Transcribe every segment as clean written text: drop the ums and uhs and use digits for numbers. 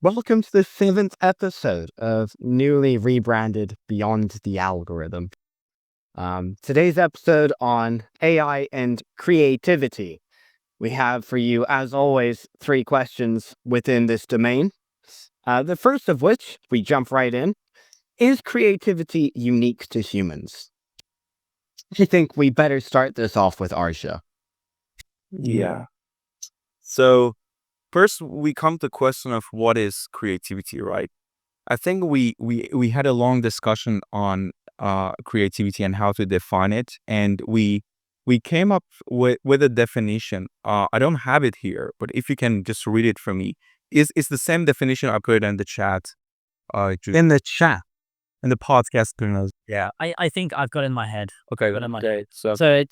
Welcome to the seventh episode of newly rebranded Beyond the Algorithm. Today's episode on AI and creativity. We have for you, as always, three questions within this domain. The first of which, we jump right in, is creativity unique to humans? I think we better start this off with Arsha. Yeah. So first we come to the question of what is creativity, right? I think we had a long discussion on creativity and how to define it, and we came up with a definition. I don't have it here, but if you can just read it for me, is the same definition I put in the chat. In the chat, in the podcast. Yeah, I think I've got it in my head. Okay, Got it in my okay. head. So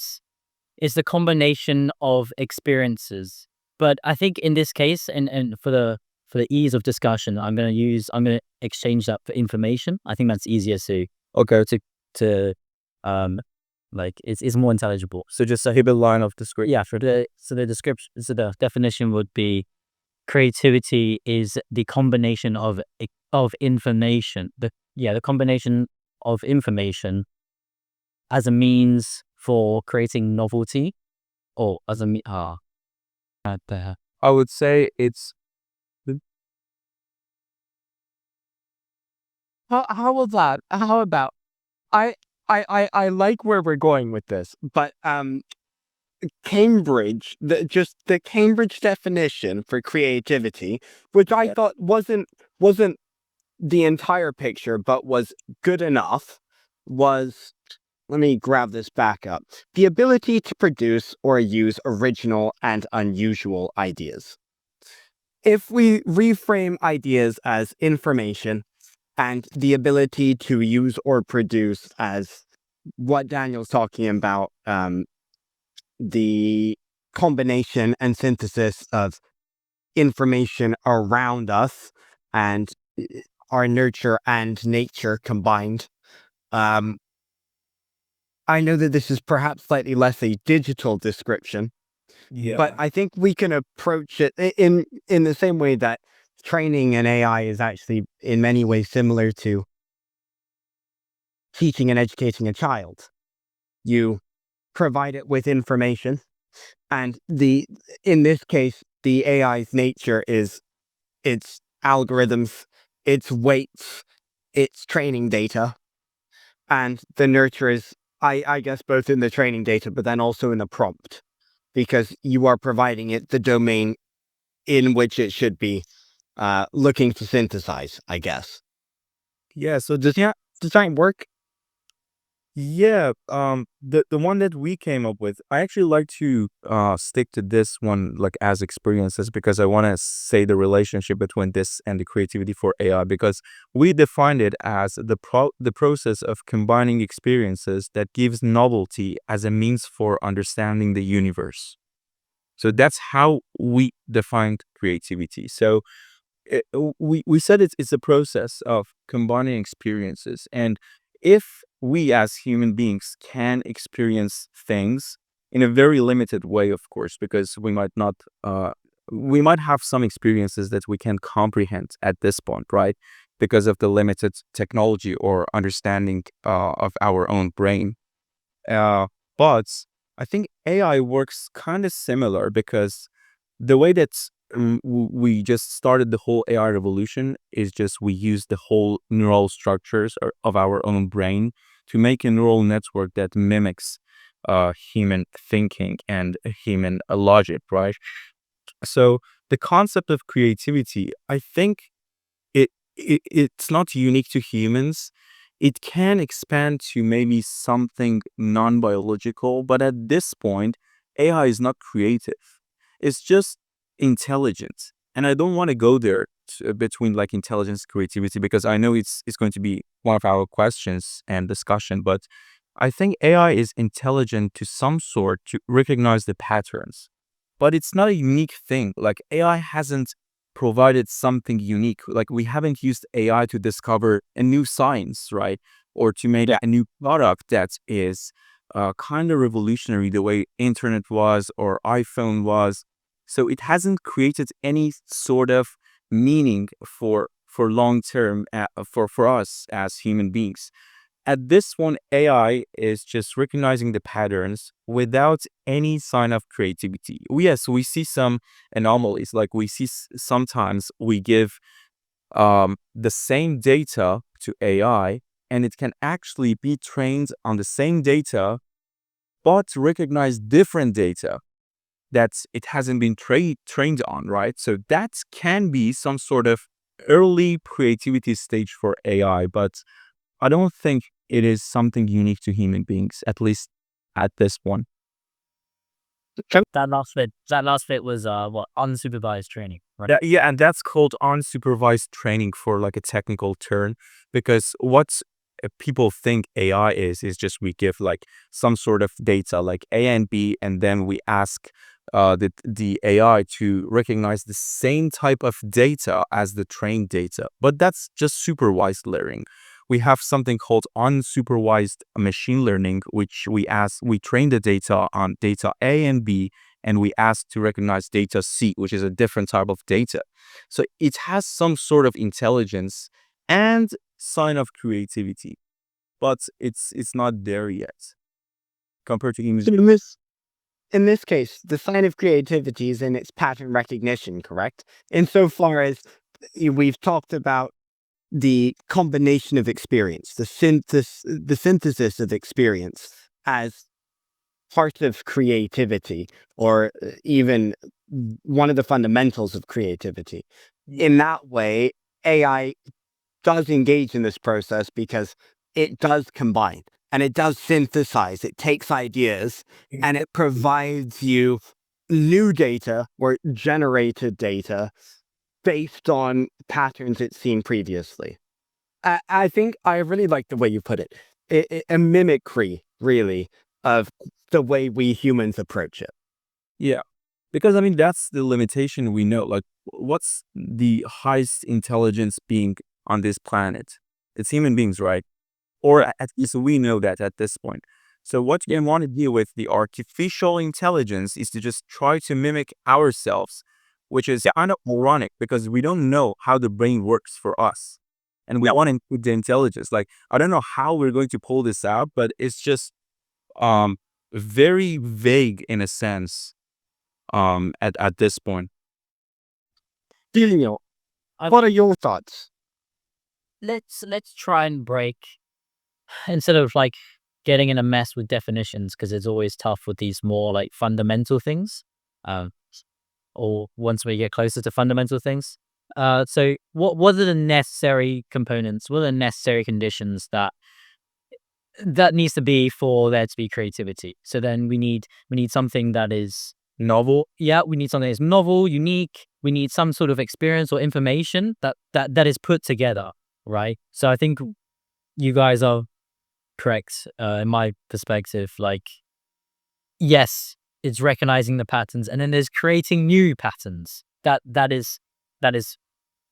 it's the combination of experiences. But I think in this case, and for the ease of discussion, I'm gonna exchange that for information. I think that's easier Okay. to like it's more intelligible. So just a hidden line of description. Yeah, the description, so the definition would be creativity is the combination of information. The combination of information as a means for creating novelty, or as a there. I would say it's How about I like where we're going with this, but Cambridge, the Cambridge definition for creativity, which I thought wasn't the entire picture, but was good enough, was, let me grab this back up. The ability to produce or use original and unusual ideas. If we reframe ideas as information and the ability to use or produce as what Daniel's talking about, the combination and synthesis of information around us and our nurture and nature combined. I know that this is perhaps slightly less a digital description, but I think we can approach it in the same way that training an AI is actually in many ways similar to teaching and educating a child. You provide it with information, and in this case, the AI's nature is its algorithms, its weights, its training data, and the nurture is, I guess, both in the training data, but then also in the prompt, because you are providing it the domain in which it should be looking to synthesize, I guess. yeah. So Does that work? Yeah, the one that we came up with, I actually like to stick to this one like as experiences, because I want to say the relationship between this and the creativity for AI, because we defined it as the process of combining experiences that gives novelty as a means for understanding the universe. So that's how we defined creativity. So we said it's a process of combining experiences, and if we as human beings can experience things in a very limited way, of course, because we might have some experiences that we can comprehend at this point, right? Because of the limited technology or understanding of our own brain. But I think AI works kind of similar, because the way that we just started the whole AI revolution is just we use the whole neural structures of our own brain to make a neural network that mimics human thinking and human logic, right? So the concept of creativity, I think it's not unique to humans. It can expand to maybe something non-biological, but at this point, AI is not creative. It's just intelligent. And I don't want to go there between like intelligence and creativity, because I know it's going to be one of our questions and discussion, but I think AI is intelligent to some sort to recognize the patterns. But it's not a unique thing. Like AI hasn't provided something unique. Like we haven't used AI to discover a new science, right? Or to make a new product that is kind of revolutionary the way internet was or iPhone was. So it hasn't created any sort of meaning for long term for us as human beings. At this one, AI is just recognizing the patterns without any sign of creativity. Yes, we see some anomalies. Like we see sometimes we give the same data to AI, and it can actually be trained on the same data, but recognize different data that it hasn't been trained on, right? So that can be some sort of early creativity stage for AI, but I don't think it is something unique to human beings, at least at this one. That last bit was what, unsupervised training, right? Yeah, and that's called unsupervised training for like a technical term, because what people think AI is just we give like some sort of data like A and B, and then we ask the AI to recognize the same type of data as the trained data. But that's just supervised learning. We have something called unsupervised machine learning, which we train the data on data A and B, and we ask to recognize data C, which is a different type of data. So it has some sort of intelligence and sign of creativity, but it's not there yet compared to image. So in this case, the sign of creativity is in its pattern recognition, correct? Insofar as we've talked about the combination of experience, the synthesis of experience as part of creativity, or even one of the fundamentals of creativity. In that way, AI does engage in this process because it does combine and it does synthesize. It takes ideas and it provides you new data or generated data based on patterns it's seen previously. I think I really like the way you put it. A mimicry, really, of the way we humans approach it. Yeah, because I mean that's the limitation we know. Like, what's the highest intelligence being on this planet? It's human beings, right? Or at least we know that at this point. So what you want to do with the artificial intelligence is to just try to mimic ourselves, which is kind of moronic because we don't know how the brain works for us. And we want to include the intelligence. Like, I don't know how we're going to pull this out, but it's just um very vague in a sense at this point. Daniel, I- what are your thoughts? Let's try and break, instead of like getting in a mess with definitions, because it's always tough with these more like fundamental things, um, or once we get closer to fundamental things. So what are the necessary components? What are the necessary conditions that needs to be for there to be creativity? So then we need something that is novel. Yeah, we need something that's novel, unique. We need some sort of experience or information that is put together, right? So I think you guys are correct, in my perspective. Like, yes, it's recognizing the patterns, and then there's creating new patterns. That is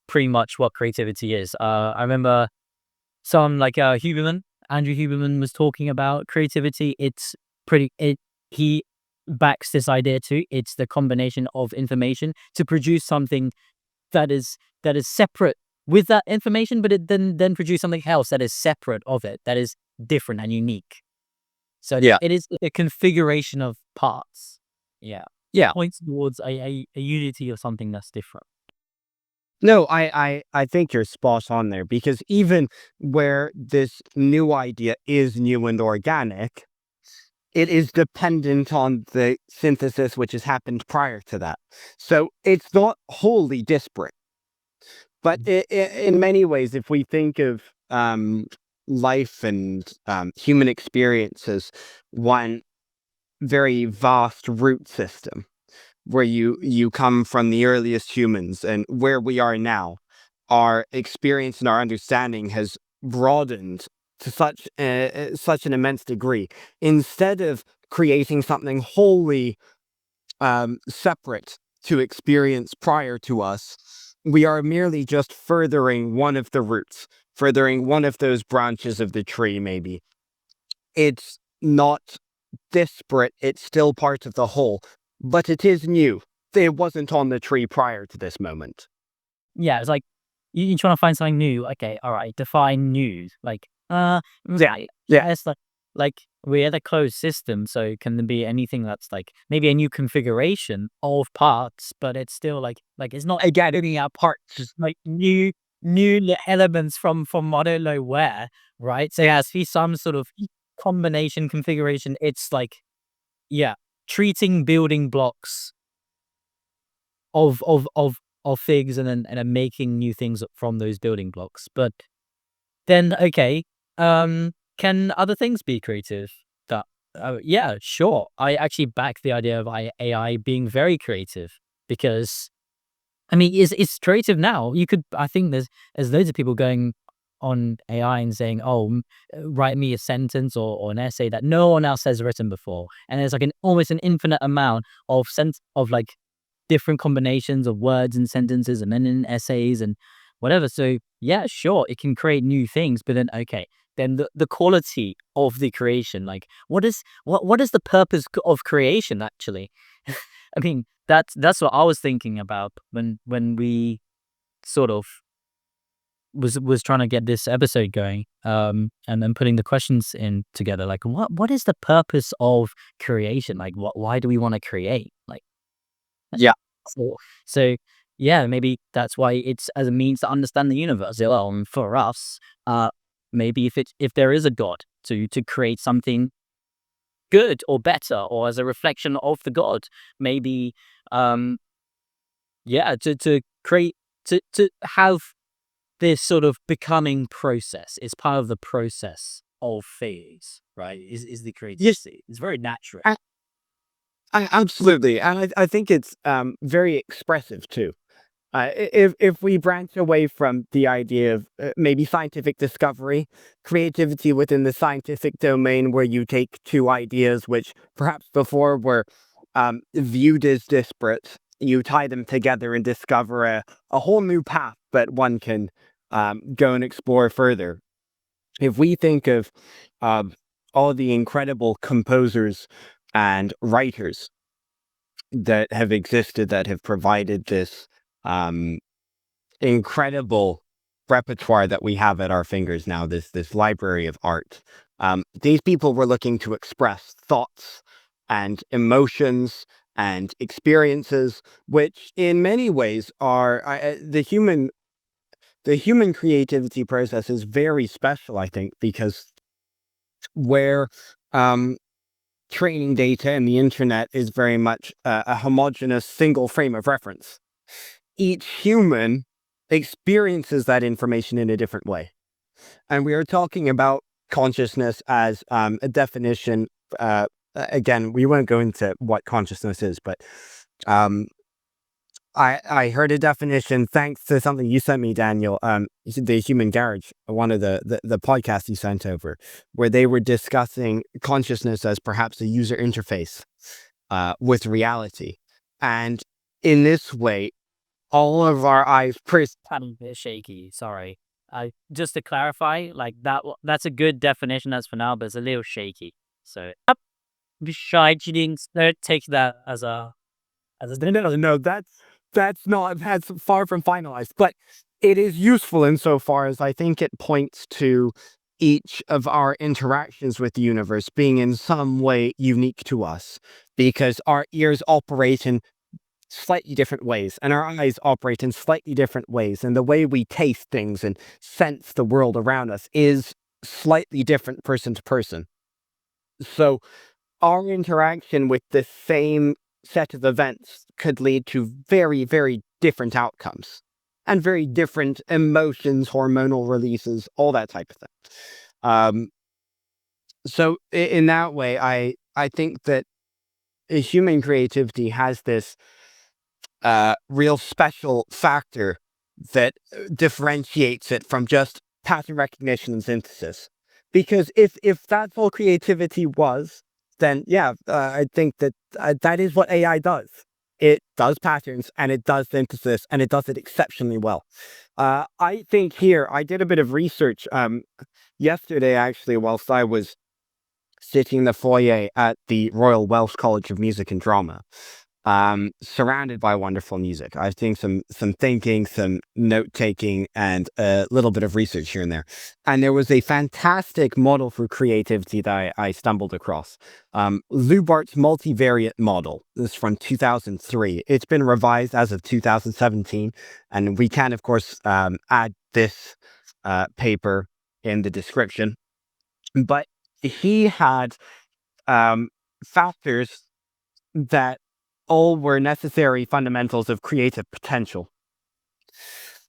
pretty much what creativity is. I remember Andrew Huberman was talking about creativity. He backs this idea too. It's the combination of information to produce something that is separate with that information, but it then produce something else that is separate of it, that is different and unique. So it is a configuration of parts. Yeah. Yeah. Points towards a unity of something that's different. No, I think you're spot on there, because even where this new idea is new and organic, it is dependent on the synthesis which has happened prior to that. So it's not wholly disparate. But in many ways, if we think of life and human experience as one very vast root system, where you come from the earliest humans and where we are now, our experience and our understanding has broadened to such an immense degree. Instead of creating something wholly separate to experience prior to us, we are merely just furthering one of the roots, furthering one of those branches of the tree, maybe. It's not disparate, it's still part of the whole, but it is new. It wasn't on the tree prior to this moment. yeah, it's like you're trying to find something new. Okay, all right, define new. Like, Yeah. yeah, it's like we're the closed system, so can there be anything that's like maybe a new configuration of parts, but it's still like it's not again any our parts, just like new elements from I don't know where, right? So it has to be some sort of combination configuration. It's like, yeah, treating building blocks of things and then making new things from those building blocks. But then, okay, can other things be creative? That yeah, sure. I actually back the idea of AI being very creative because I mean, it's creative now. You could, I think there's loads of people going on AI and saying, "Oh, write me a sentence or an essay that no one else has written before," and there's like an almost an infinite amount of sense of like different combinations of words and sentences and then in essays and whatever. So yeah, sure, it can create new things, but then okay, then the quality of the creation, like what is the purpose of creation actually? I mean, that's what I was thinking about when we sort of was trying to get this episode going, and then putting the questions in together. Like, what is the purpose of creation? Like, why do we want to create? Like, Yeah. so, so yeah, maybe that's why it's as a means to understand the universe. Well, and for us, maybe if there is a God to create something good or better, or as a reflection of the God, maybe um yeah, to create to have this sort of becoming process is part of the process of phase, right? Is the Yes. creativity. It's very natural. Absolutely, and I think it's very expressive too. If we branch away from the idea of maybe scientific discovery, creativity within the scientific domain, where you take two ideas which perhaps before were viewed as disparate, you tie them together and discover a whole new path that one can go and explore further. If we think of um, all the incredible composers and writers that have existed that have provided this um, incredible repertoire that we have at our fingers now, this library of art. These people were looking to express thoughts and emotions and experiences, which in many ways are the human creativity process is very special, I think, because where um, training data and the internet is very much a homogeneous single frame of reference. Each human experiences that information in a different way. And we are talking about consciousness as a definition. Again, we won't go into what consciousness is, but um, I heard a definition thanks to something you sent me, Daniel. You said the Human Garage, one of the podcasts you sent over, where they were discussing consciousness as perhaps a user interface with reality. And in this way, all of our eyes Tiny bit shaky. Sorry. Just to clarify, like that's a good definition as for now, but it's a little shaky. So besides, you didn't take that as a no, that's far from finalized, but it is useful insofar as I think it points to each of our interactions with the universe being in some way unique to us, because our ears operate in slightly different ways and our eyes operate in slightly different ways, and the way we taste things and sense the world around us is slightly different person to person. So our interaction with the same set of events could lead to very, very different outcomes and very different emotions, hormonal releases, all that type of thing. Um, so in that way, I think that human creativity has this real special factor that differentiates it from just pattern recognition and synthesis. Because if that's all creativity was, then yeah, I think that that is what AI does. It does patterns and it does synthesis and it does it exceptionally well. I think here I did a bit of research yesterday actually, whilst I was sitting in the foyer at the Royal Welsh College of Music and Drama. surrounded by wonderful music. I think some thinking, some note taking, and a little bit of research here and there. And there was a fantastic model for creativity that I stumbled across. Lubart's multivariate model. This is from 2003. It's been revised as of 2017, and we can, of course, add this paper in the description. But he had factors that all were necessary fundamentals of creative potential.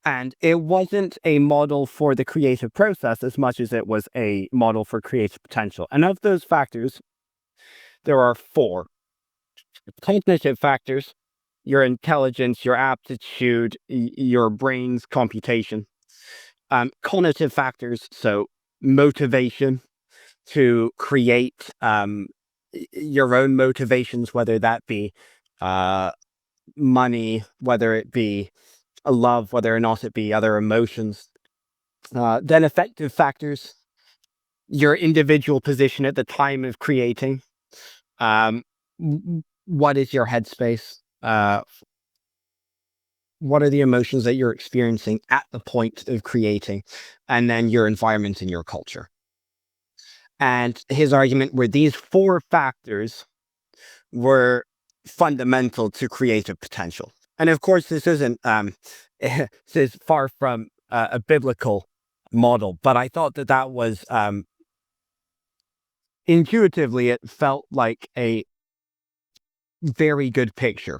And it wasn't a model for the creative process as much as it was a model for creative potential. And of those factors, there are 4. Cognitive factors: your intelligence, your aptitude, your brain's computation. Cognitive factors, so motivation to create your own motivations, whether that be money, whether it be love, whether or not it be other emotions. Then affective factors: your individual position at the time of creating. What is your headspace? What are the emotions that you're experiencing at the point of creating? And then your environment and your culture. And his argument were these 4 factors were fundamental to creative potential. And of course, this isn't, this is far from a biblical model, but I thought that was, intuitively, it felt like a very good picture.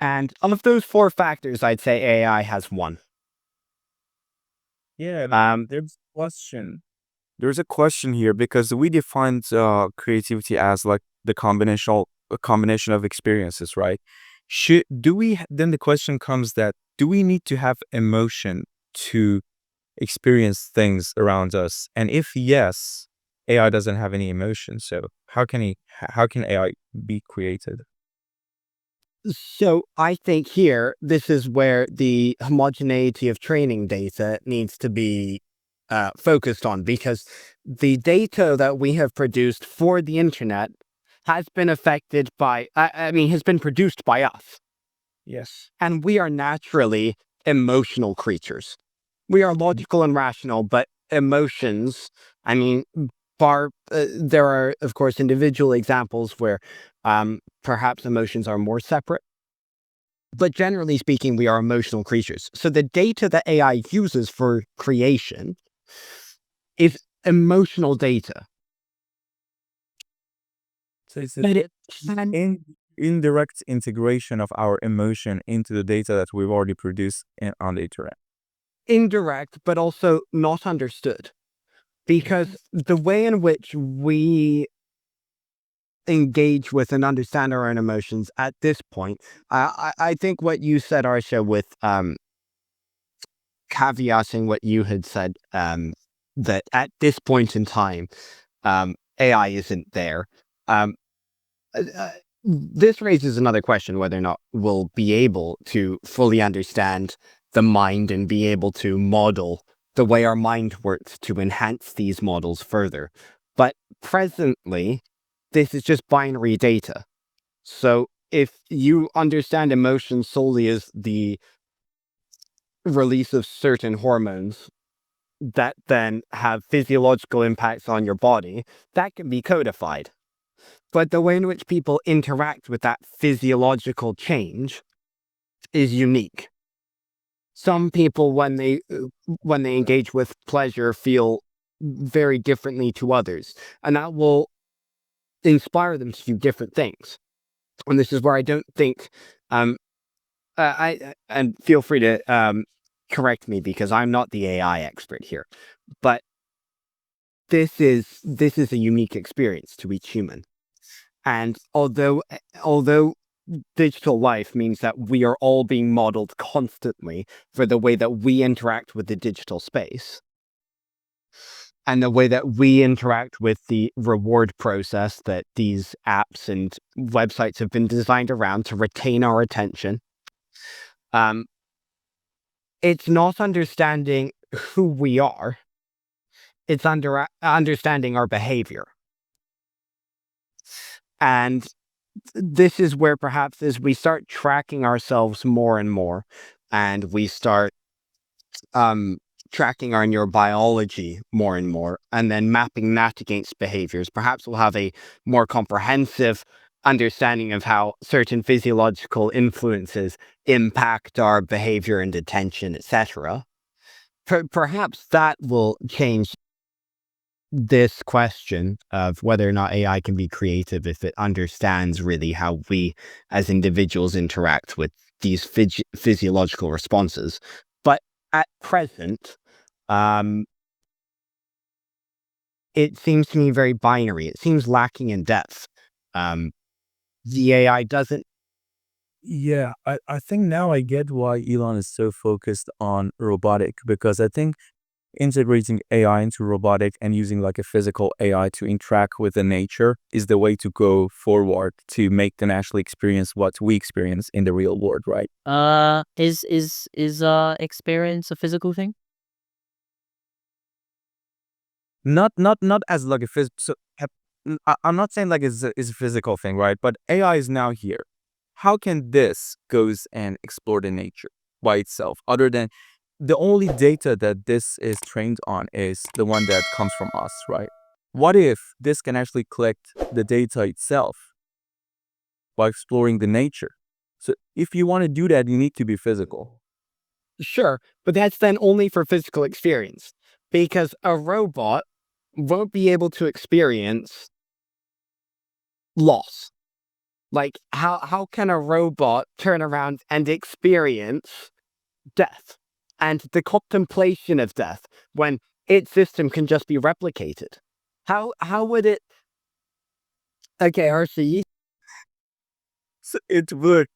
And of those 4 factors, I'd say AI has 1. Yeah, there's a question here because we defined creativity as like a combination of experiences, right? Then the question comes that do we need to have emotion to experience things around us? And if yes, AI doesn't have any emotion, so how can AI be created? So I think here, this is where the homogeneity of training data needs to be focused on, because the data that we have produced for the internet has been affected by, has been produced by us. Yes. And we are naturally emotional creatures. We are logical and rational, but emotions, there are, of course, individual examples where perhaps emotions are more separate. But generally speaking, we are emotional creatures. So the data that AI uses for creation is emotional data. So it's But it an indirect integration of our emotion into the data that we've already produced on the internet. indirect, but also not understood. Because the way in which we engage with and understand our own emotions at this point, I think what you said, Arsha, with caveating what you had said, that at this point in time, AI isn't there. Um, this raises another question, whether or not we'll be able to fully understand the mind and be able to model the way our mind works to enhance these models further. But presently, this is just binary data. So if you understand emotions solely as the release of certain hormones that then have physiological impacts on your body, that can be codified. But the way in which people interact with that physiological change is unique. Some people, when they engage with pleasure, feel very differently to others, and that will inspire them to do different things. And this is where I don't think, and feel free to correct me, because I'm not the AI expert here, but this is a unique experience to each human. And although digital life means that we are all being modeled constantly for the way that we interact with the digital space and the way that we interact with the reward process that these apps and websites have been designed around to retain our attention, it's not understanding who we are, it's understanding our behavior. And this is where perhaps as we start tracking ourselves more and more, and we start tracking our neurobiology more and more, and then mapping that against behaviors, perhaps we'll have a more comprehensive understanding of how certain physiological influences impact our behavior and attention, etc. Perhaps that will change this question of whether or not AI can be creative if it understands really how we as individuals interact with these physiological responses. But at present, um, it seems to me very binary. It seems lacking in depth. Um, the AI doesn't. Yeah, I think now I get why Elon is so focused on robotic, because I think integrating AI into robotic and using like a physical AI to interact with the nature is the way to go forward to make them actually experience what we experience in the real world, right? Is experience a physical thing? Not as like a I'm not saying like it's a physical thing, right? But AI is now here. How can this goes and explore the nature by itself, other than the only data that this is trained on is the one that comes from us, right? What if this can actually collect the data itself by exploring the nature? So if you want to do that, you need to be physical. Sure, but that's then only for physical experience, because a robot won't be able to experience loss. Like, how can a robot turn around and experience death and the contemplation of death when its system can just be replicated? How would it? Okay, RC. So it would,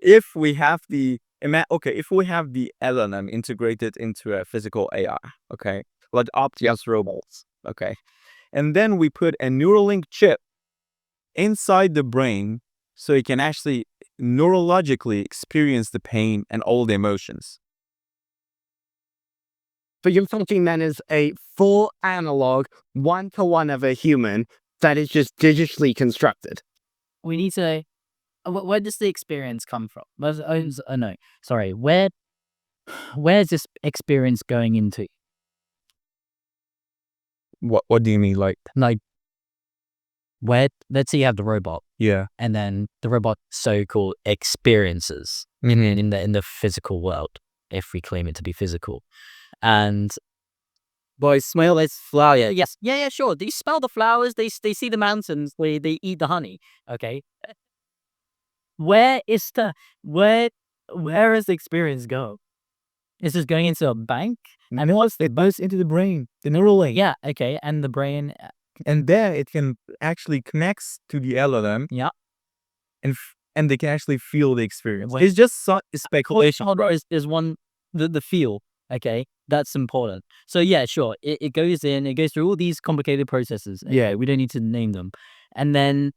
if we have the if we have the LLM integrated into a physical AI, okay, like Optimus robots, okay, and then we put a Neuralink chip inside the brain so it can actually neurologically experience the pain and all the emotions. But you're talking then is a full analog, one-to-one of a human that is just digitally constructed. We need to. Where does the experience come from? No, sorry. Where's this experience going into? What do you mean, like? Like, where? Let's say you have the robot, Yeah. and then the robot so-called experiences in the physical world, if we claim it to be physical, and by smell its flower. Yes, yeah, sure. They smell the flowers. They see the mountains. They eat the honey. Okay, where is the where is the experience go? Is this going into a bank? I mean, what's It goes into the brain, the neural link. yeah, okay, and the brain, And there it can actually connects to the LLM, yeah. and they can actually feel the experience. Wait. It's just speculation. Hold on, is one the feel. Okay, that's important. So yeah, sure. It goes in. It goes through all these complicated processes. Okay, Yeah. we don't need to name them, and then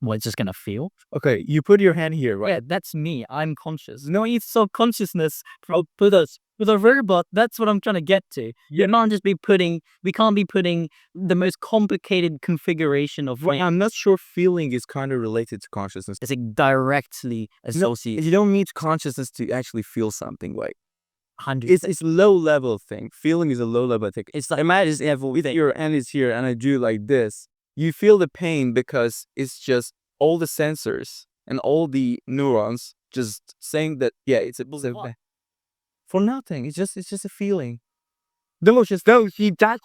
it's just gonna feel. Okay, you put your hand here, right? Yeah, that's me. I'm conscious. No, it's self-consciousness with us. With a robot, that's what I'm trying to get to. Yeah. We can't be putting the most complicated configuration of Well, I'm not sure feeling is kind of related to consciousness. it's like directly No, associated. you don't need consciousness to actually feel something. Like Hundreds. it's low level thing. Feeling is a low level thing. It's like, imagine if your hand is here and I do like this, you feel the pain because it's just all the sensors and all the neurons just saying that it's a what? for nothing. It's just a feeling. No, see, that's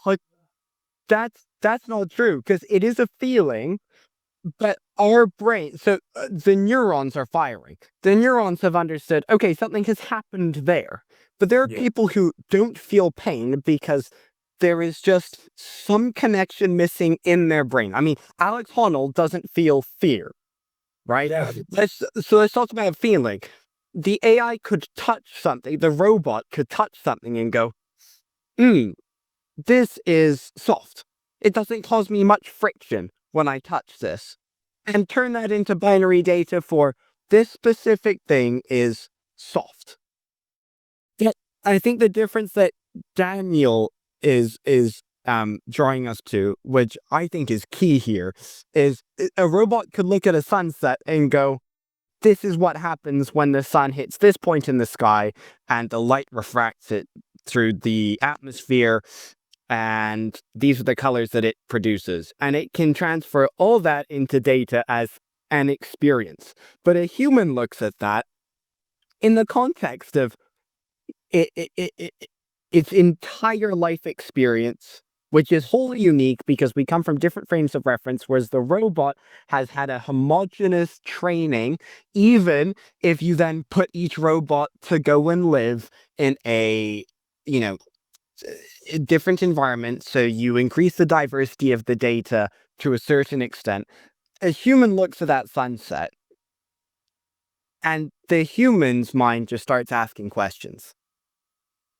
not true, because it is a feeling, but our brain, so the neurons are firing. The neurons have understood, okay, something has happened there. But there are Yeah. people who don't feel pain because there is just some connection missing in their brain. I mean, Alex Honnold doesn't feel fear, right? Yeah. Let's talk about feeling. The AI could touch something, the robot could touch something and go, this is soft. It doesn't cause me much friction when I touch this. And turn that into binary data for this specific thing is soft. Yet, I think the difference that Daniel is drawing us to, which I think is key here, is a robot could look at a sunset and go, this is what happens when the sun hits this point in the sky and the light refracts it through the atmosphere, and these are the colors that it produces. And it can transfer all that into data as an experience. But a human looks at that in the context of its entire life experience, which is wholly unique because we come from different frames of reference, whereas the robot has had a homogeneous training, even if you then put each robot to go and live in a, different environment, so you increase the diversity of the data to a certain extent. A human looks at that sunset, and the human's mind just starts asking questions.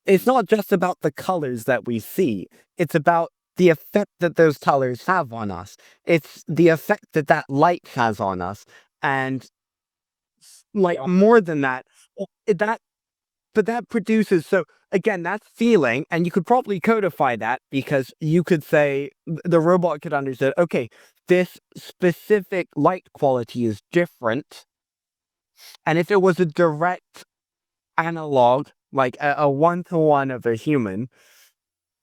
It's not just about the colors that we see. It's about the effect that those colors have on us. It's the effect that that light has on us. And more than that, that produces, so again, that's feeling, and you could probably codify that because you could say, the robot could understand, okay, this specific light quality is different. And if it was a direct analog, like a one-to-one of a human,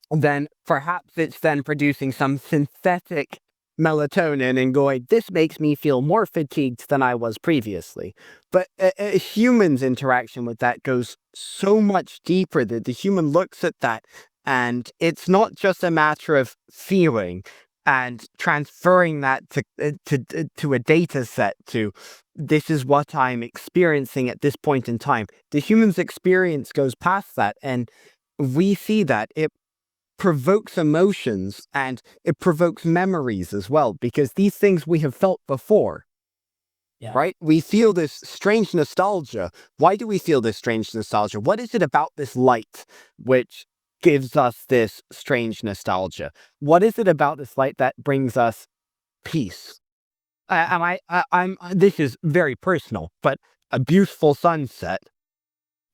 then perhaps it's then producing some synthetic melatonin and going, this makes me feel more fatigued than I was previously. But a human's interaction with that goes so much deeper that the human looks at that, and it's not just a matter of feeling and transferring that to a data set, to this is what I'm experiencing at this point in time. The human's experience goes past that, and we see that it provokes emotions and it provokes memories as well, because these things we have felt before. Yeah. Right? We feel this strange nostalgia. Why do we feel this strange nostalgia? What is it about this light which gives us this strange nostalgia? What is it about this light that brings us peace? This is very personal, but a beautiful sunset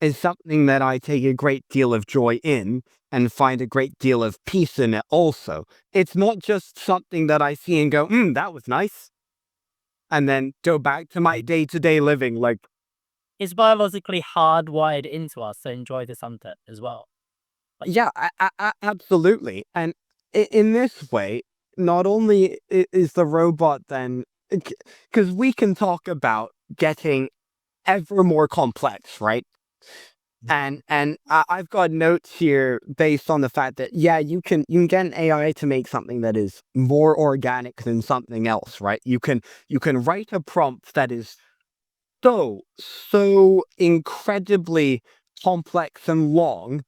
is something that I take a great deal of joy in and find a great deal of peace in it also. It's not just something that I see and go, that was nice, and then go back to my day-to-day living. Like, It's biologically hardwired into us to enjoy the sunset as well. yeah, absolutely. And in this way, not only is the robot then, because we can talk about getting ever more complex, right? And I've got notes here based on the fact that, yeah, you can get an AI to make something that is more organic than something else, right? You can write a prompt that is so incredibly complex and long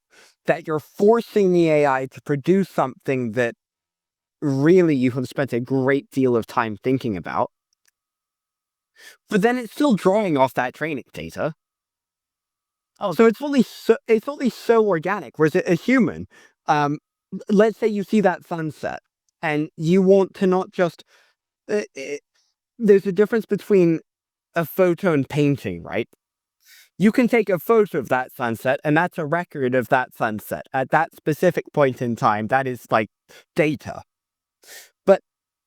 that you're forcing the AI to produce something that really you have spent a great deal of time thinking about. But then it's still drawing off that training data. Oh, So it's only so organic. Whereas a human, let's say you see that sunset and you want to not just, there's a difference between a photo and painting, right? You can take a photo of that sunset, and that's a record of that sunset at that specific point in time. That is like data. But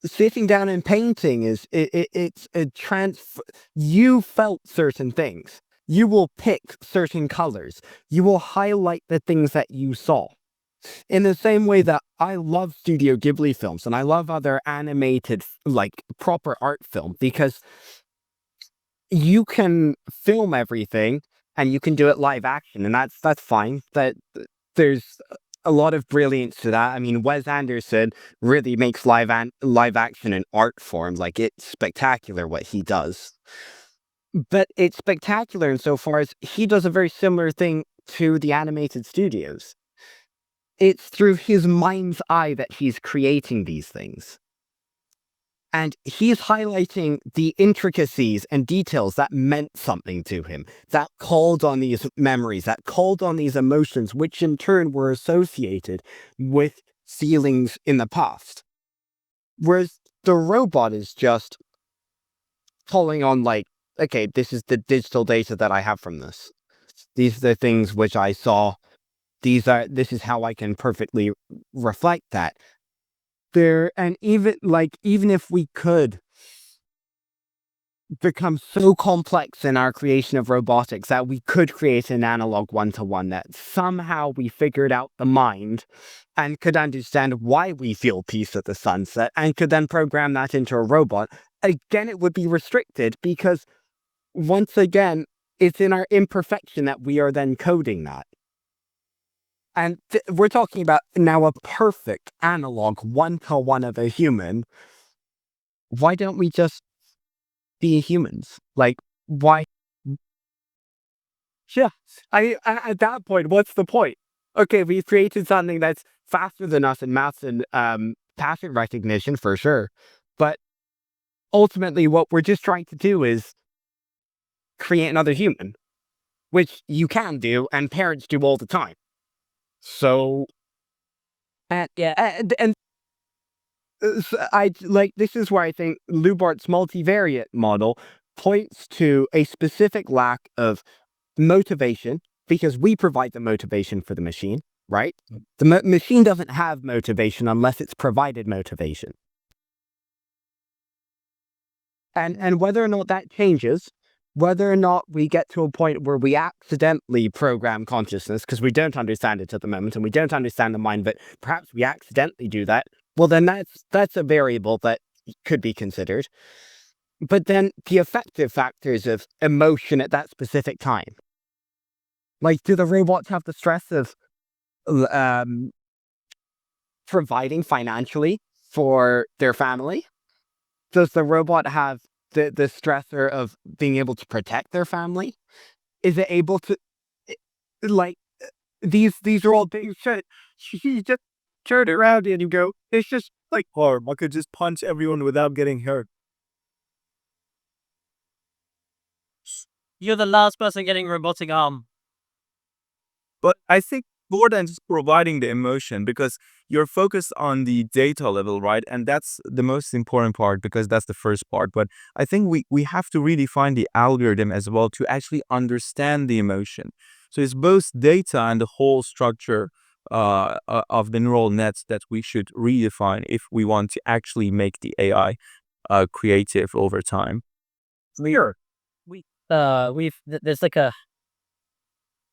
sitting down and painting it's a transfer. You felt certain things. You will pick certain colors. You will highlight the things that you saw. In the same way that I love Studio Ghibli films and I love other animated, like proper art film, because you can film everything and you can do it live action, and that's fine. There's a lot of brilliance to that. I mean, Wes Anderson really makes live action an art form. Like, it's spectacular what he does. But it's spectacular insofar as he does a very similar thing to the animated studios. It's through his mind's eye that he's creating these things. And he's highlighting the intricacies and details that meant something to him, that called on these memories, that called on these emotions, which in turn were associated with feelings in the past. Whereas the robot is just calling on, like, okay, this is the digital data that I have from this. These are the things which I saw. this is how I can perfectly reflect that. And even if we could become so complex in our creation of robotics that we could create an analog one-to-one, that somehow we figured out the mind and could understand why we feel peace at the sunset and could then program that into a robot, again, it would be restricted because, once again, it's in our imperfection that we are then coding that. And we're talking about now a perfect analog one-to-one of a human. Why don't we just be humans? Like, why? Yeah. At that point, what's the point? Okay, we've created something that's faster than us in math and pattern recognition for sure. But ultimately, what we're just trying to do is create another human, which you can do and parents do all the time. So, and this is where I think Lubart's multivariate model points to a specific lack of motivation, because we provide the motivation for the machine, right? The machine doesn't have motivation unless it's provided motivation. And whether or not that changes, whether or not we get to a point where we accidentally program consciousness because we don't understand it at the moment and we don't understand the mind, but perhaps we accidentally do that, well, then that's a variable that could be considered. But then the effective factors of emotion at that specific time. Like, do the robots have the stress of providing financially for their family? Does the robot have the stressor of being able to protect their family? Is it able to, like, these are all things that you just turn around and you go, it's just like, Or I could just punch everyone without getting hurt. You're the last person getting a robotic arm. But I think more than just providing the emotion, because you're focused on the data level, right? And that's the most important part because that's the first part. But I think we have to really find the algorithm as well to actually understand the emotion. So it's both data and the whole structure of the neural nets that we should redefine if we want to actually make the AI creative over time. Sure. There's like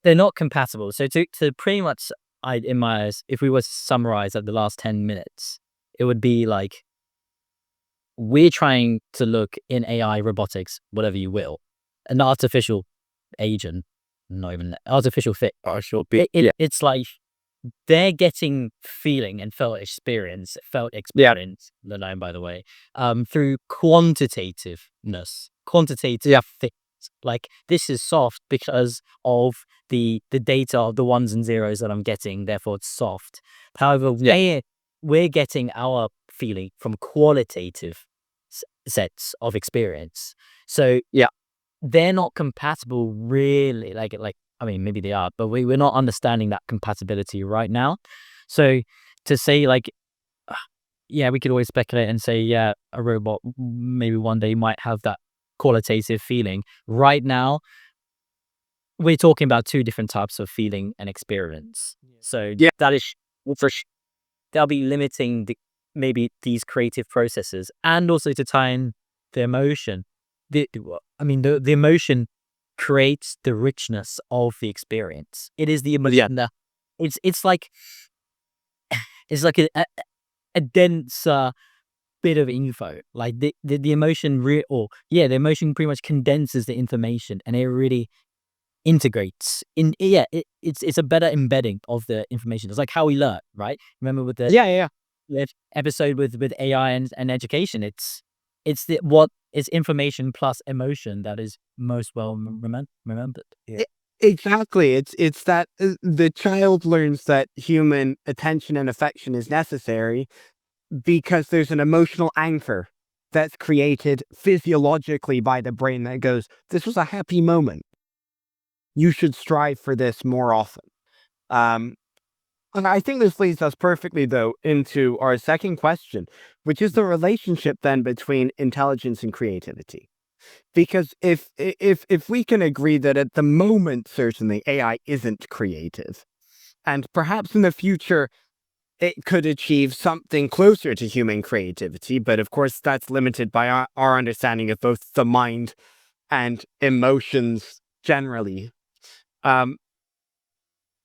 they're not compatible. So to pretty much, in my eyes, if we were to summarize the last 10 minutes, it would be like, we're trying to look in AI, robotics, whatever you will, an artificial agent, not even artificial fit. It's like they're getting feeling and felt experience, the name, by the way, through quantitativeness, quantitative things. Like, this is soft because of the data of the ones and zeros that I'm getting, therefore it's soft. However, we're getting our feeling from qualitative sets of experience. So they're not compatible really. Like I mean, maybe they are, but we're not understanding that compatibility right now. So to say like, we could always speculate and say, a robot maybe one day might have that qualitative feeling. Right now, we're talking about two different types of feeling and experience. So that is they'll be limiting maybe these creative processes, and also to tie in the emotion. The emotion creates the richness of the experience. It is the emotion. It's like a denser bit of info. Like the emotion the emotion pretty much condenses the information, and it really integrates in. It's a better embedding of the information. It's like how we learn, right? Remember with the episode with AI and education, it's information plus emotion that is most well remembered. Exactly. It's that the child learns that human attention and affection is necessary because there's an emotional anchor that's created physiologically by the brain that goes, this was a happy moment. You should strive for this more often. And I think this leads us perfectly, though, into our second question, which is the relationship then between intelligence and creativity. Because if we can agree that at the moment, certainly AI isn't creative, And perhaps in the future, it could achieve something closer to human creativity. But of course, that's limited by our understanding of both the mind and emotions generally. Um,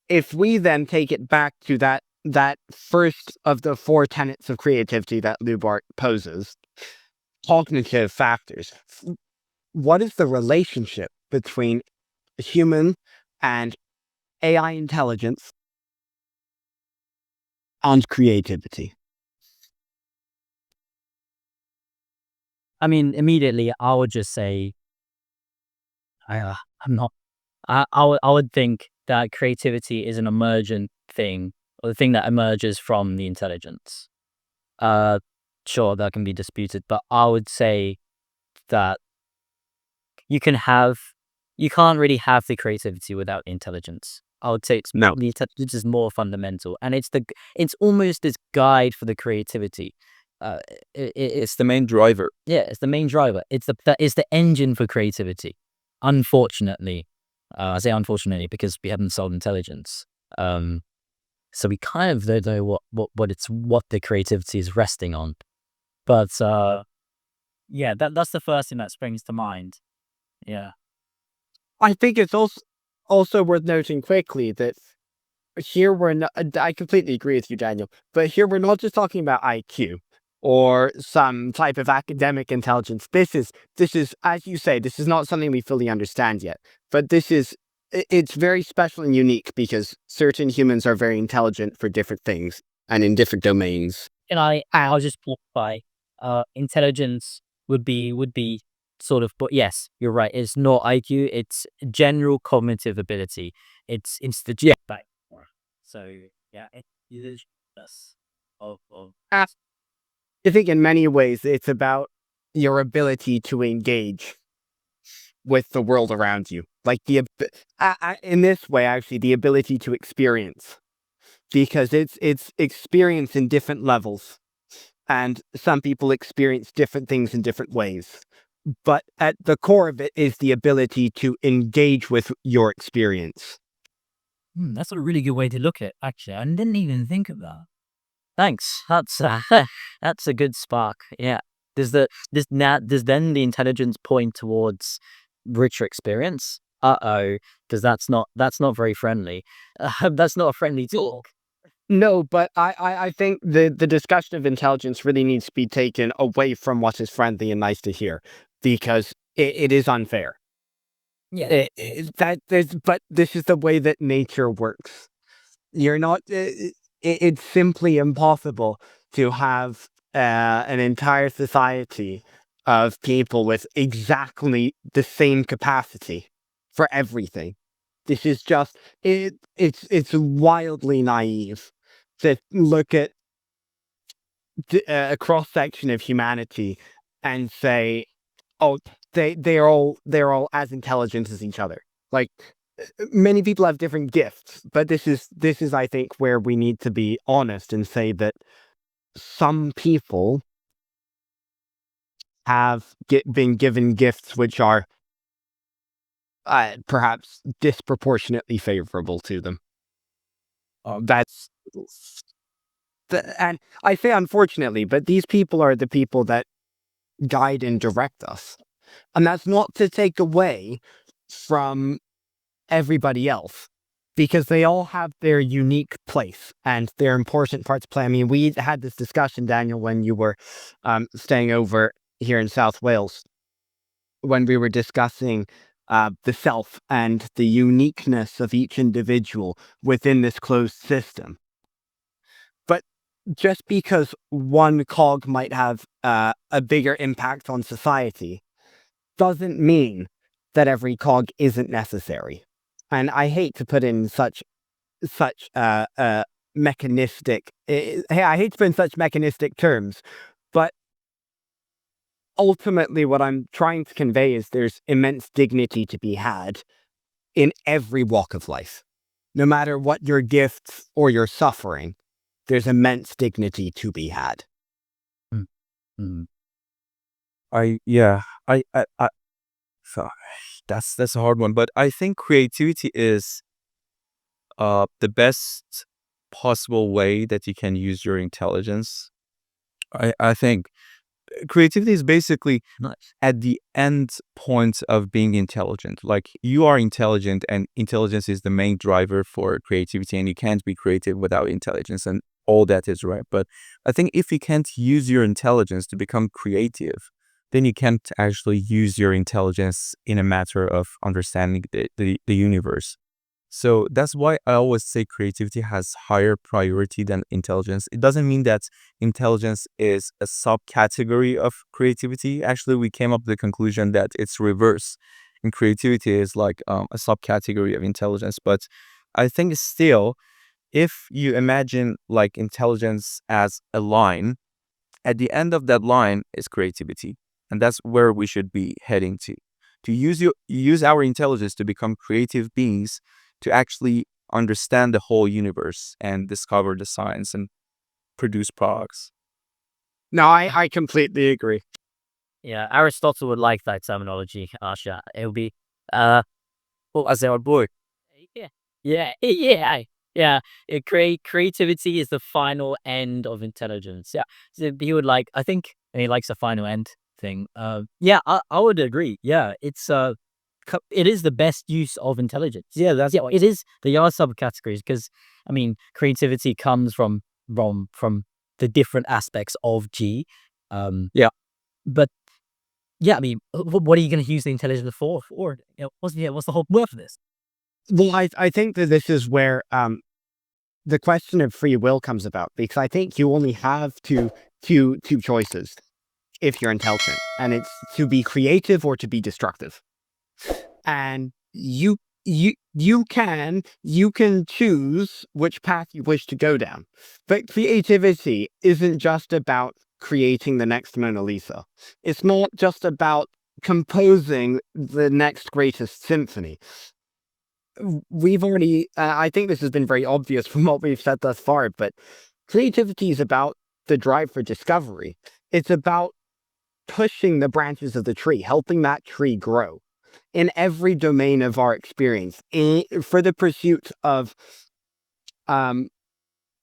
if we then take it back to that first of the four tenets of creativity that Lubart poses, cognitive factors, what is the relationship between human and AI intelligence and creativity? I mean, immediately I would just say I'm not. I would think that creativity is an emergent thing, or the thing that emerges from the intelligence. Uh, sure, that can be disputed, but I would say that you can have, you can't really have the creativity without intelligence. I would say No. the intelligence is more fundamental, and it's almost this guide for the creativity. It's It's the main driver. yeah, it's the main driver. It's the engine for creativity. Unfortunately, I say unfortunately because we haven't solved intelligence. So we kind of don't know what the creativity is resting on. But yeah, that's the first thing that springs to mind. Yeah. I think it's also worth noting quickly that here we're not, I completely agree with you, Daniel, but here we're not just talking about IQ or some type of academic intelligence. This is, as you say, this is not something we fully understand yet, but it's very special and unique because certain humans are very intelligent for different things and in different domains. And I'll just qualify. Intelligence would be sort of, but yes, you're right. It's not IQ. It's general cognitive ability. It's the Yeah. back. So yeah, it is us of I think in many ways it's about your ability to engage with the world around you. Like in this way, actually, the ability to experience, because it's experience in different levels, and some people experience different things in different ways. But at the core of it is the ability to engage with your experience. That's a really good way to look at it, actually. I didn't even think of that. Thanks. That's that's a good spark. Yeah. Does then the intelligence point towards richer experience? Because that's not very friendly. That's not a friendly talk. No, but I think the discussion of intelligence really needs to be taken away from what is friendly and nice to hear, because it is unfair. Yeah. But this is the way that nature works. You're not. It's simply impossible to have an entire society of people with exactly the same capacity for everything. This is just it's wildly naive to look at a cross section of humanity and say, "Oh, they're all as intelligent as each other." Like many people have different gifts, but this is I think where we need to be honest and say that some people have been given gifts which are perhaps disproportionately favorable to them. That's and I say unfortunately, but these people are the people that guide and direct us. And that's not to take away from everybody else, because they all have their unique place and their important part to play. I mean, we had this discussion, Daniel, when you were staying over here in South Wales, when we were discussing the self and the uniqueness of each individual within this closed system. But just because one cog might have a bigger impact on society doesn't mean that every cog isn't necessary. And I hate to put in such mechanistic. I hate to put in such mechanistic terms, but ultimately, what I'm trying to convey is there's immense dignity to be had in every walk of life, no matter what your gifts or your suffering. There's immense dignity to be had. Mm, mm. Yeah, so that's a hard one, but I think creativity is the best possible way that you can use your intelligence. I think creativity is basically Nice. at the end point of being intelligent. Like you are intelligent, and intelligence is the main driver for creativity, and you can't be creative without intelligence, and all that is right. But I think if you can't use your intelligence to become creative, then you can't actually use your intelligence in a matter of understanding the universe. So that's why I always say creativity has higher priority than intelligence. It doesn't mean that intelligence is a subcategory of creativity. Actually, we came up with the conclusion that it's reverse. And creativity is like a subcategory of intelligence. But I think still, if you imagine like intelligence as a line, at the end of that line is creativity. And that's where we should be heading to. To use our intelligence to become creative beings, to actually understand the whole universe and discover the science and produce products. No, I completely agree. Yeah, Aristotle would like that terminology, Asha. It would be, well, as our boy. Yeah, yeah. Yeah. Creativity is the final end of intelligence. Yeah, so he would like. I think he likes the final end thing. Yeah, I would agree. Yeah, it's it is the best use of intelligence. Yeah, it is. There are subcategories because I mean, creativity comes from the different aspects of G. Yeah. But yeah, I mean, what are you going to use the intelligence for? What's the whole point of this? Well, I think that this is where the question of free will comes about, because I think you only have two choices if you're intelligent, and it's to be creative or to be destructive. And you can choose which path you wish to go down. But creativity isn't just about creating the next Mona Lisa. It's not just about composing the next greatest symphony. We've already, I think this has been very obvious from what we've said thus far, but creativity is about the drive for discovery. It's about pushing the branches of the tree, helping that tree grow in every domain of our experience, for the pursuit of um,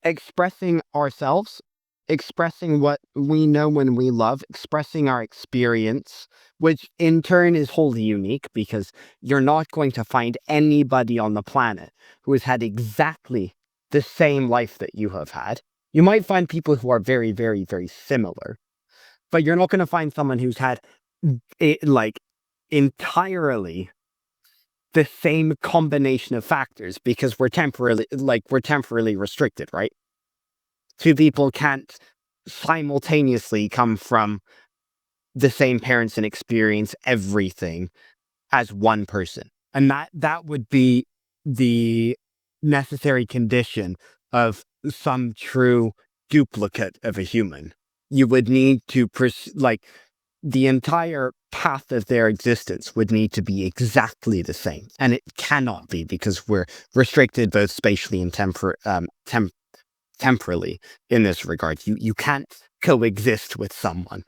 expressing ourselves, expressing what we know when we love, expressing our experience, which in turn is wholly unique, because you're not going to find anybody on the planet who has had exactly the same life that you have had. You might find people who are very, very, very similar, but you're not going to find someone who's had it like entirely the same combination of factors, because we're temporarily restricted, right? Two people can't simultaneously come from the same parents and experience everything as one person. And that would be the necessary condition of some true duplicate of a human. You would need to the entire path of their existence would need to be exactly the same. And it cannot be, because we're restricted both spatially and temporally in this regard. You can't coexist with someone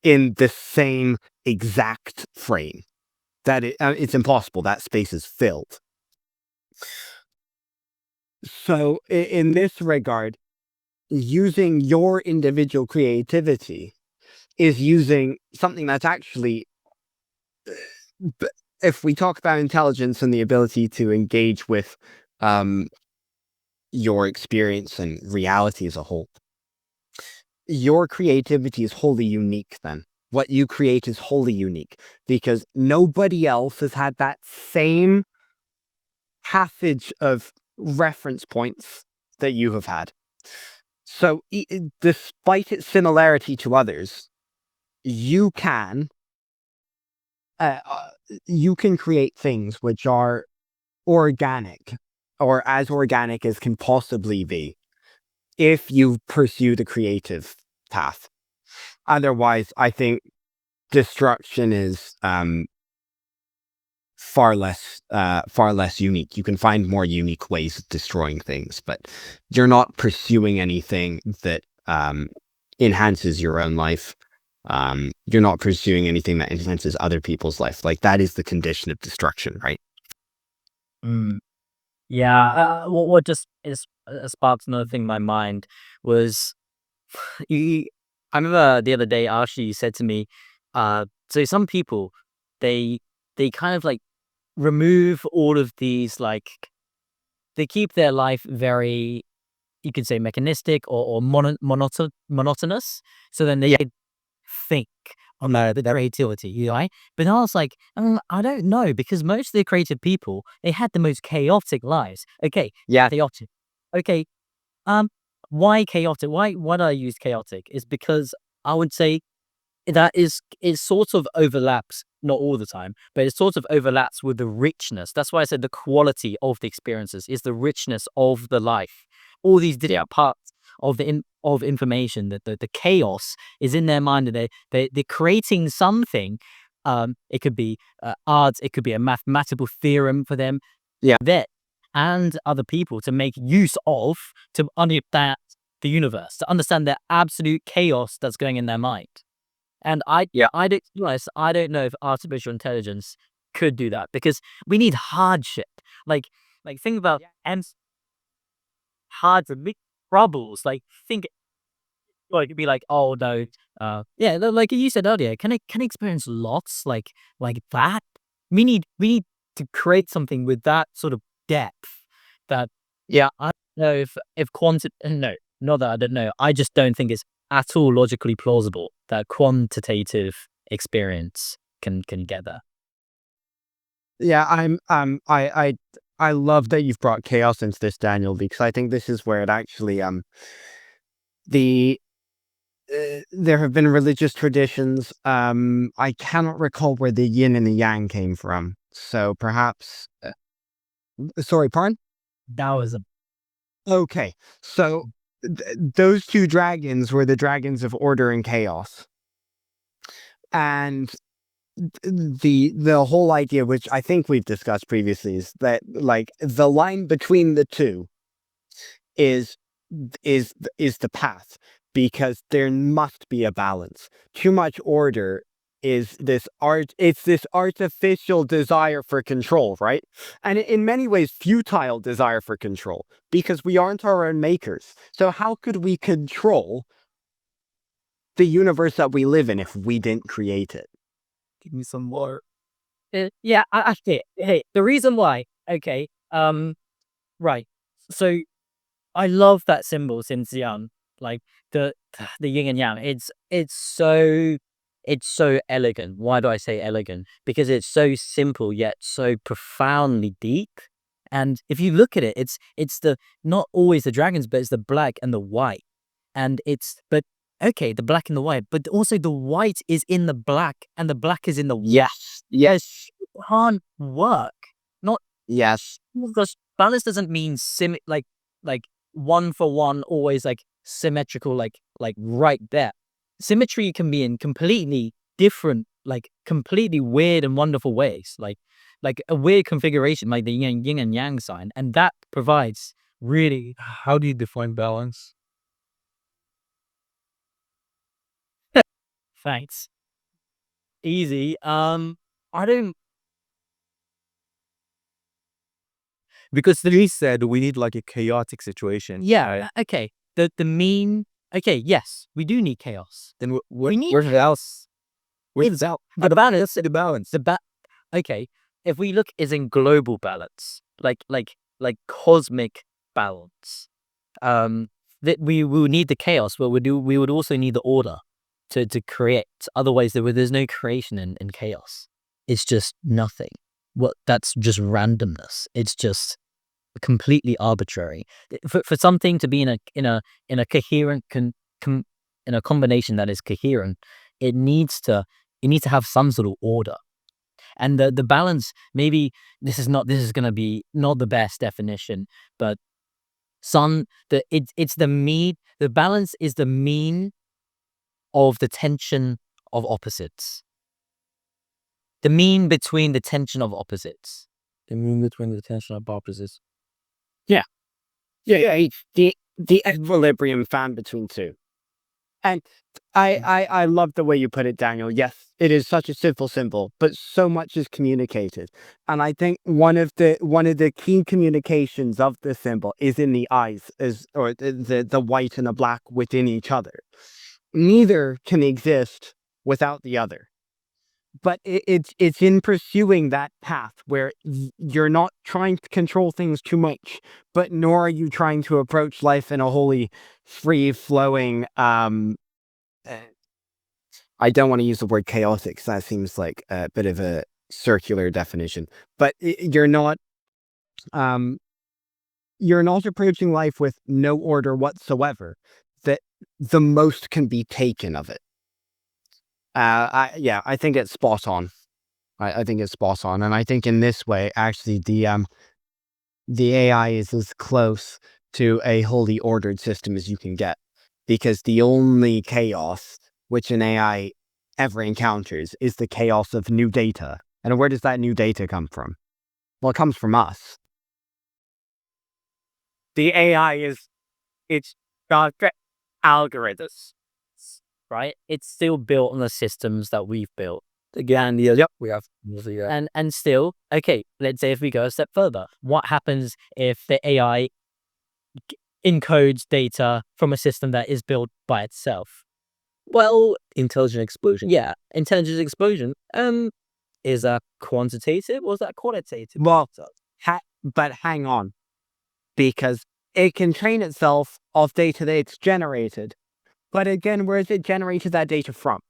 in the same exact frame. It's impossible. That space is filled. So in this regard, using your individual creativity is using something that's actually, if we talk about intelligence and the ability to engage with your experience and reality as a whole, your creativity is wholly unique then. What you create is wholly unique, because nobody else has had that same passage of reference points that you have had. So despite its similarity to others, you can create things which are organic, or as organic as can possibly be, if you pursue the creative path. Otherwise, I think destruction is far less unique. You can find more unique ways of destroying things, but you're not pursuing anything that enhances your own life. You're not pursuing anything that enhances other people's life. Like, that is the condition of destruction, right? Yeah, what just is sparked another thing in my mind was you. I remember the other day, Ashley, you said to me, so some people they they kind of like remove all of these like they keep their life very, you could say, mechanistic or monotonous. So then they Yeah. could think on their creativity, you know, right? But I was like, I don't know, because most of the creative people, they had the most chaotic lives. Okay, Yeah. chaotic. Okay, um, why chaotic? Why do I use chaotic? Is because I would say that is it sort of overlaps, not all the time, but it sort of overlaps with the richness. That's why I said the quality of the experiences is the richness of the life. All these different parts of of information, that the chaos is in their mind, and they're creating something. It could be art, it could be a mathematical theorem for them, Yeah. that and other people to make use of, to understand the universe, to understand the absolute chaos that's going in their mind. And Yeah. I don't, to be honest, I don't know if artificial intelligence could do that, because we need hardship. Like, think about and hard to big troubles. Like, think, like, it'd be like, oh no, yeah, like you said earlier, can I experience lots like that? We need to create something with that sort of depth. That, Yeah. I don't know if quanti no, not that I don't know. I just don't think it's at all logically plausible that quantitative experience can get there. Yeah, I love that you've brought chaos into this, Daniel, because I think this is where it actually the there have been religious traditions. I cannot recall where the yin and the yang came from. So perhaps, sorry, pardon? Taoism. Okay, so those two dragons were the dragons of order and chaos, and the whole idea, which I think we've discussed previously, is that like the line between the two is is the path, because there must be a balance. Too much order is this art it's this artificial desire for control, right? And in many ways futile desire for control, because we aren't our own makers. So how could we control the universe that we live in if we didn't create it? Give me some more. Yeah, I see it. Hey, the reason why. Okay. Right. So I love that symbol since young, like the the yin and yang. It's so elegant. Why do I say elegant? Because it's so simple yet so profoundly deep. And if you look at it, it's the not always the dragons, but it's the black and the white. And it's but okay, the black and the white, but also the white is in the black and the black is in the white. Yes. Yes. Can't work. Not Yes. because balance doesn't mean like one for one, always like symmetrical, like right there. Symmetry can be in completely different, like completely weird and wonderful ways, like a weird configuration, like the yin and yang sign, and that provides really. How do you define balance? Thanks. Easy. I don't. Because he said we need like a chaotic situation. Yeah. Right? Okay. The mean. Okay. Yes, we do need chaos. Then We need where's the else? Where's it's the balance? the balance. The balance. Okay, if we look is in global balance, like cosmic balance, that we will need the chaos, but we would also need the order to create. Otherwise, there's no creation in chaos. It's just nothing. What That's just randomness. It's just completely arbitrary. For something to be in a coherent in a combination that is coherent, it needs to you need to have some sort of order. And the balance, maybe this is going to be not the best definition, but it's the mean. The balance is the mean of the tension of opposites. The mean between the tension of opposites. The mean between the tension of opposites. Yeah. Yeah. The equilibrium found between two. And I love the way you put it, Daniel. Yes, it is such a simple symbol, but so much is communicated. And I think one of the key communications of the symbol is in the eyes, or the white and the black within each other. Neither can exist without the other. But it's in pursuing that path where you're not trying to control things too much, but nor are you trying to approach life in a wholly free flowing. I don't want to use the word chaotic, 'cause that seems like a bit of a circular definition. But um, you're not approaching life with no order whatsoever. That the most can be taken of it. I think it's spot on. I think it's spot on, and I think in this way, actually, the AI is as close to a wholly ordered system as you can get, because the only chaos which an AI ever encounters is the chaos of new data. And where does that new data come from? Well, it comes from us. The AI it's got algorithms. right? It's still built on the systems that we've built. Again, Yep. we have And still, okay, let's say if we go a step further, what happens if the AI encodes data from a system that is built by itself? Well, intelligent explosion. yeah, intelligence explosion. Is that quantitative or is that qualitative? Well, but hang on, because it can train itself off data that it's generated. But again, where is it generated that data from?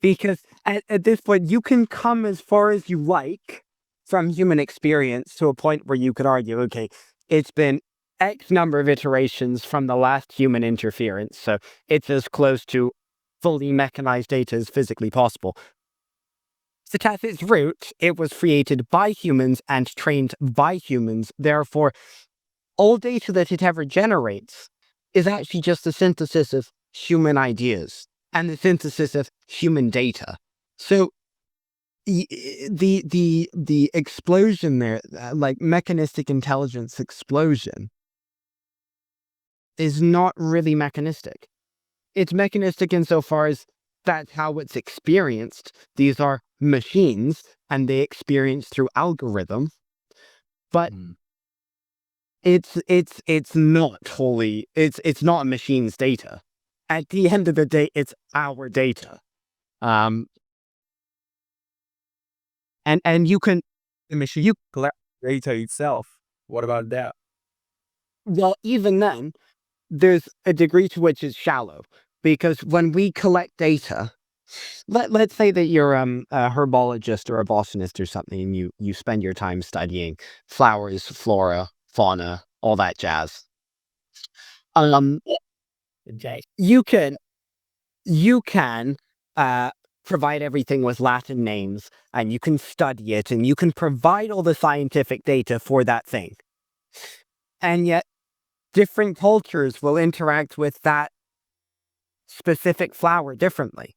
Because at this point, you can come as far as you like from human experience to a point where you could argue, okay, it's been X number of iterations from the last human interference, so it's as close to fully mechanized data as physically possible. But at its root, it was created by humans and trained by humans. Therefore, all data that it ever generates is actually just the synthesis of human ideas and the synthesis of human data. So the explosion there, like mechanistic intelligence explosion, is not really mechanistic. It's mechanistic insofar as that's how it's experienced. These are machines, and they experience through algorithm. But it's not wholly. It's not a machine's data. At the end of the day, it's our data. And you can The machine you collect data itself. What about that? well, even then, there's a degree to which it's shallow, because when we collect data, let's say that you're a herbologist or a botanist or something, and you spend your time studying flowers, flora, fauna, all that jazz. You can you can provide everything with Latin names, and you can study it, and you can provide all the scientific data for that thing. And yet, different cultures will interact with that specific flower differently.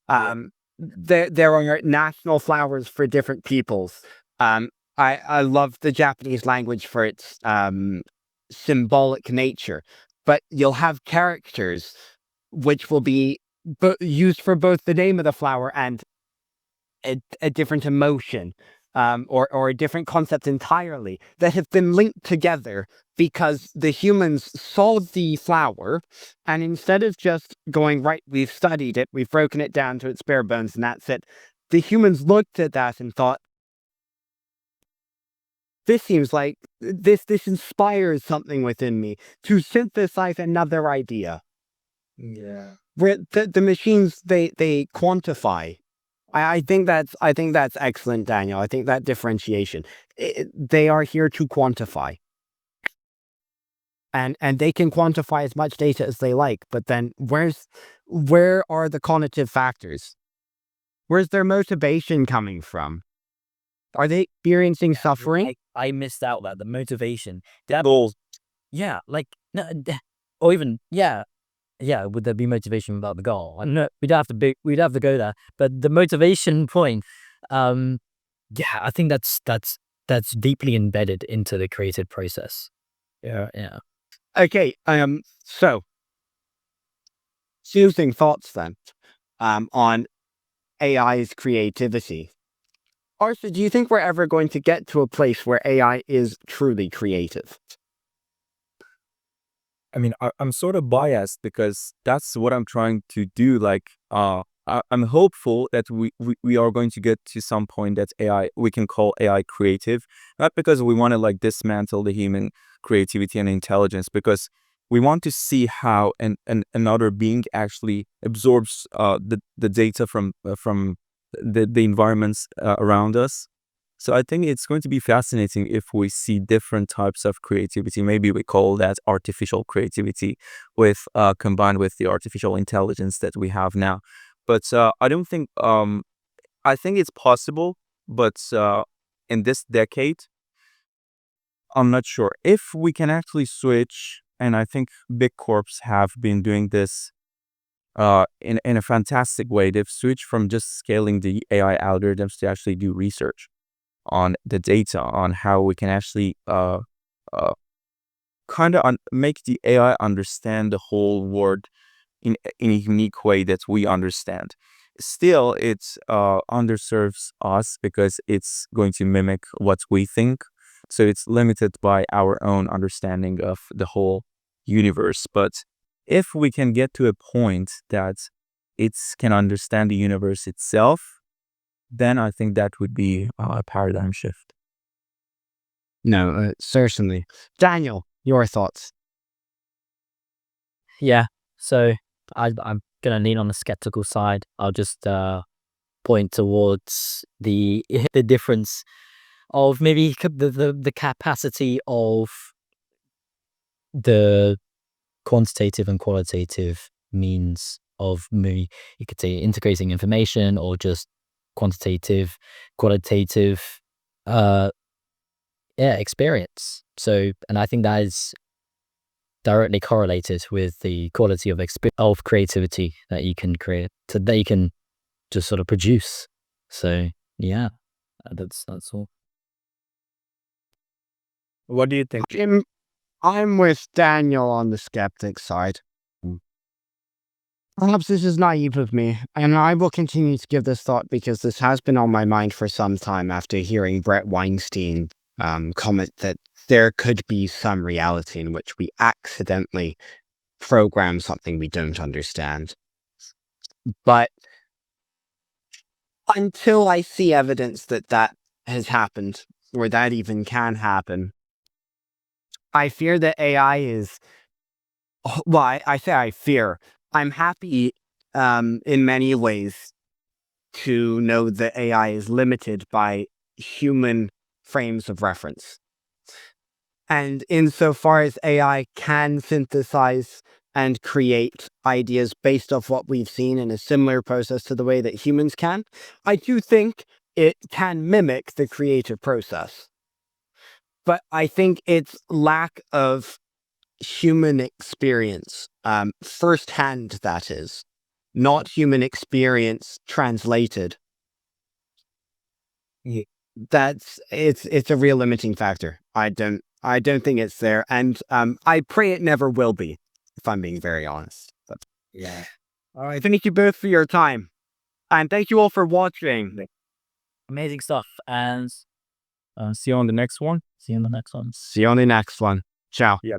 There are national flowers for different peoples. I love the Japanese language for its symbolic nature, but you'll have characters which will be used for both the name of the flower and a different emotion, or a different concept entirely, that have been linked together because the humans saw the flower, and instead of just going, right, we've studied it, we've broken it down to its bare bones, and that's it, the humans looked at that and thought, this seems like this inspires something within me to synthesize another idea. Yeah. Where the machines, they quantify. I think that's excellent, Daniel. I think that differentiation. They are here to quantify, and they can quantify as much data as they like. But then where are the cognitive factors? Where's their motivation coming from? Are they experiencing suffering? I missed out that the motivation. Goals. Yeah, like no, or even yeah. Would there be motivation without the goal? I don't know. We'd have to go there. But the motivation point, yeah, I think that's deeply embedded into the creative process. Yeah. Yeah. Okay. So Confusing thoughts then on AI's creativity. Arthur, do you think we're ever going to get to a place where AI is truly creative? I mean, I'm sort of biased because that's what I'm trying to do. Like, I'm hopeful that we are going to get to some point that we can call AI creative, not because we want to like dismantle the human creativity and intelligence, because we want to see how another being actually absorbs the data from the environments around us. So I think it's going to be fascinating if we see different types of creativity. Maybe we call that artificial creativity with combined with the artificial intelligence that we have now. But I don't think I think it's possible, but in this decade, I'm not sure if we can actually switch. And I think big corps have been doing this in a fantastic way. They've switched from just scaling the AI algorithms to actually do research on the data, on how we can actually kind of make the AI understand the whole world in a unique way that we understand. Still, it underserves us because it's going to mimic what we think. So it's limited by our own understanding of the whole universe. But if we can get to a point that it can understand the universe itself, then I think that would be a paradigm shift. No, certainly. Daniel, your thoughts? Yeah. So I'm gonna lean on the skeptical side. I'll just point towards the the difference of maybe the capacity of the quantitative and qualitative means of maybe you could say integrating information, or just quantitative, qualitative, uh, yeah, experience. So, and I think that is directly correlated with the quality of creativity that you can create, that you can just sort of produce. So, yeah, that's all. What do you think? I'm with Daniel on the skeptic side. Perhaps this is naive of me, and I will continue to give this thought because this has been on my mind for some time after hearing Brett Weinstein comment that there could be some reality in which we accidentally program something we don't understand. But until I see evidence that that has happened, or that even can happen, I fear that AI is, well, I say I fear. I'm happy in many ways to know that AI is limited by human frames of reference. And insofar as AI can synthesize and create ideas based off what we've seen in a similar process to the way that humans can, I do think it can mimic the creative process. But I think its lack of human experience, firsthand, that is, not human experience translated, it's a real limiting factor. I don't think it's there, and I pray it never will be, if I'm being very honest. But Yeah. all right, thank you both for your time, and thank you all for watching. Amazing stuff. And See you on the next one. see you in the next one. See you on the next one. Ciao. Yeah.